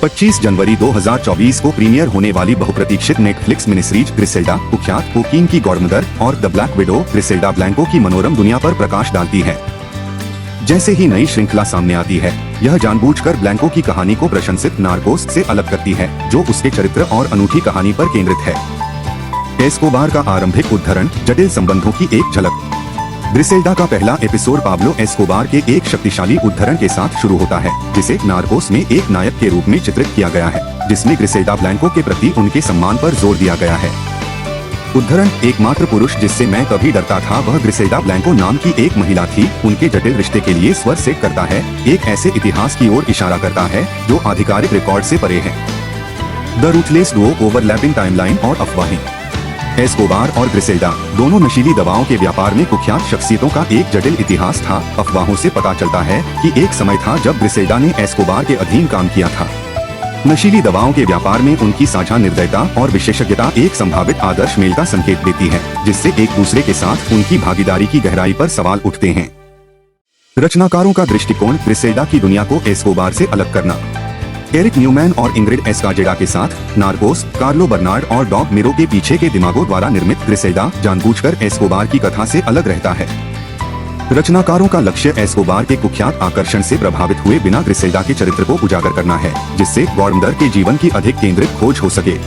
25 जनवरी 2024 को प्रीमियर होने वाली बहुप्रतीक्षित नेटफ्लिक्स मिनी सीरीज ग्रिसेल्डा कुख्यात कोकीन की गॉडमदर और द ब्लैक विडो ग्रिसेल्डा ब्लैंको की मनोरम दुनिया पर प्रकाश डालती है। जैसे ही नई श्रृंखला सामने आती है, यह जानबूझकर ब्लैंको की कहानी को प्रशंसित नार्कोस से अलग करती है, जो उसके चरित्र और अनूठी कहानी पर केंद्रित है। एस्कोबार का आरंभिक उद्धरण जटिल संबंधों की एक झलक। ग्रिसेल्डा का पहला एपिसोड पाब्लो एस्कोबार के एक शक्तिशाली उद्धरण के साथ शुरू होता है, जिसे नार्कोस में एक नायक के रूप में चित्रित किया गया है, जिसमें ग्रिसेल्डा ब्लैंको के प्रति उनके सम्मान पर जोर दिया गया है। उद्धरण एकमात्र पुरुष जिससे मैं कभी डरता था वह ग्रिसेल्डा ब्लैंको नाम की एक महिला थी, उनके जटिल रिश्ते के लिए स्वर सेट करता है, एक ऐसे इतिहास की ओर इशारा करता है जो आधिकारिक रिकॉर्ड से परे है। The ruthless Duo, overlapping timeline और अफवाहें। एस्कोबार और ग्रिसेल्डा दोनों नशीली दवाओं के व्यापार में कुख्यात शख्सियतों का एक जटिल इतिहास था। अफवाहों से पता चलता है कि एक समय था जब ग्रिसेल्डा ने एस्कोबार के अधीन काम किया था। नशीली दवाओं के व्यापार में उनकी साझा निर्दयता और विशेषज्ञता एक संभावित आदर्श मेल का संकेत देती है, जिससे एक दूसरे के साथ उनकी भागीदारी की गहराई पर सवाल उठते हैं। रचनाकारों का दृष्टिकोण, ग्रिसेल्डा की दुनिया को एस्कोबार से अलग करना। एरिक न्यूमैन और इंग्रिड एस्काजेडा के साथ नार्कोस, कार्लो बर्नार्ड और डॉग मिरो के पीछे के दिमागों द्वारा निर्मित ग्रिसेल्डा जानबूझकर एस्कोबार की कथा से अलग रहता है। रचनाकारों का लक्ष्य एस्कोबार के कुख्यात आकर्षण से प्रभावित हुए बिना ग्रिसेल्डा के चरित्र को उजागर करना है, जिससे गॉडमदर के जीवन की अधिक केंद्रित खोज हो सके।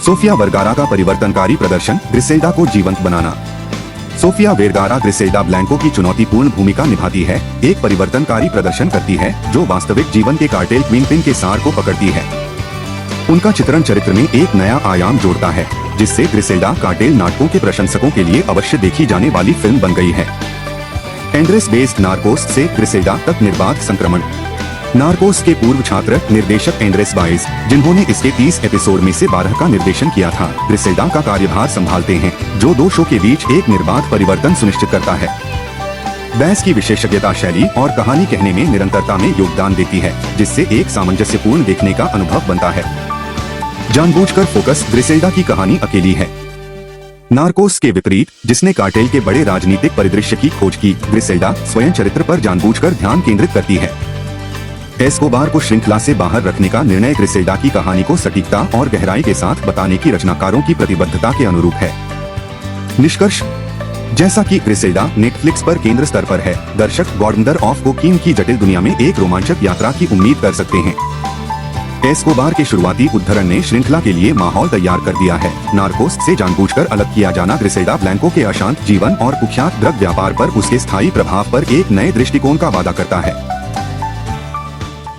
सोफिया वर्गारा का परिवर्तनकारी प्रदर्शन, ग्रिसेल्डा को जीवंत बनाना। सोफिया वेरगारा ग्रिसेल्डा ब्लैंको की चुनौतीपूर्ण भूमिका निभाती है, एक परिवर्तनकारी प्रदर्शन करती है जो वास्तविक जीवन के कार्टेल क्विंगपिन के सार को पकड़ती है। उनका चित्रण चरित्र में एक नया आयाम जोड़ता है, जिससे ग्रिसेल्डा कार्टेल नाटकों के प्रशंसकों के लिए अवश्य देखी जाने वाली फिल्म बन गई है। एंड्रेस बेस्ड नार्कोस से ग्रिसेल्डा तक निर्बाध संक्रमण। नार्कोस के पूर्व छात्र निर्देशक एंड्रेस बाइज, जिन्होंने इसके 30 एपिसोड में से 12 का निर्देशन किया था, ग्रिसेल्डा का कार्यभार संभालते हैं, जो दो शो के बीच एक निर्बाध परिवर्तन सुनिश्चित करता है। बैस की विशेषज्ञता शैली और कहानी कहने में निरंतरता में योगदान देती है, जिससे एक सामंजस्यपूर्ण देखने का अनुभव बनता है। जानबूझकर फोकस, ग्रिसेल्डा की कहानी अकेली है। नार्कोस के विपरीत, जिसने कार्टेल के बड़े राजनीतिक परिदृश्य की खोज की, ग्रिसेल्डा स्वयं चरित्र पर जानबूझकर ध्यान केंद्रित करती है। एस्कोबार को श्रृंखला से बाहर रखने का निर्णय ग्रिसेल्डा की कहानी को सटीकता और गहराई के साथ बताने की रचनाकारों की प्रतिबद्धता के अनुरूप है। निष्कर्ष, जैसा कि ग्रिसेल्डा नेटफ्लिक्स पर केंद्र स्तर पर है, दर्शक गॉडमदर ऑफ कोकीन की जटिल दुनिया में एक रोमांचक यात्रा की उम्मीद कर सकते हैं। एस्कोबार के शुरुआती उद्धरण ने श्रृंखला के लिए माहौल तैयार कर दिया है। नार्कोस से जानबूझकर अलग किया जाना ग्रिसेल्डा ब्लैंको के अशांत जीवन और कुख्यात ड्रग व्यापार पर उसके स्थायी प्रभाव पर एक नए दृष्टिकोण का वादा करता है।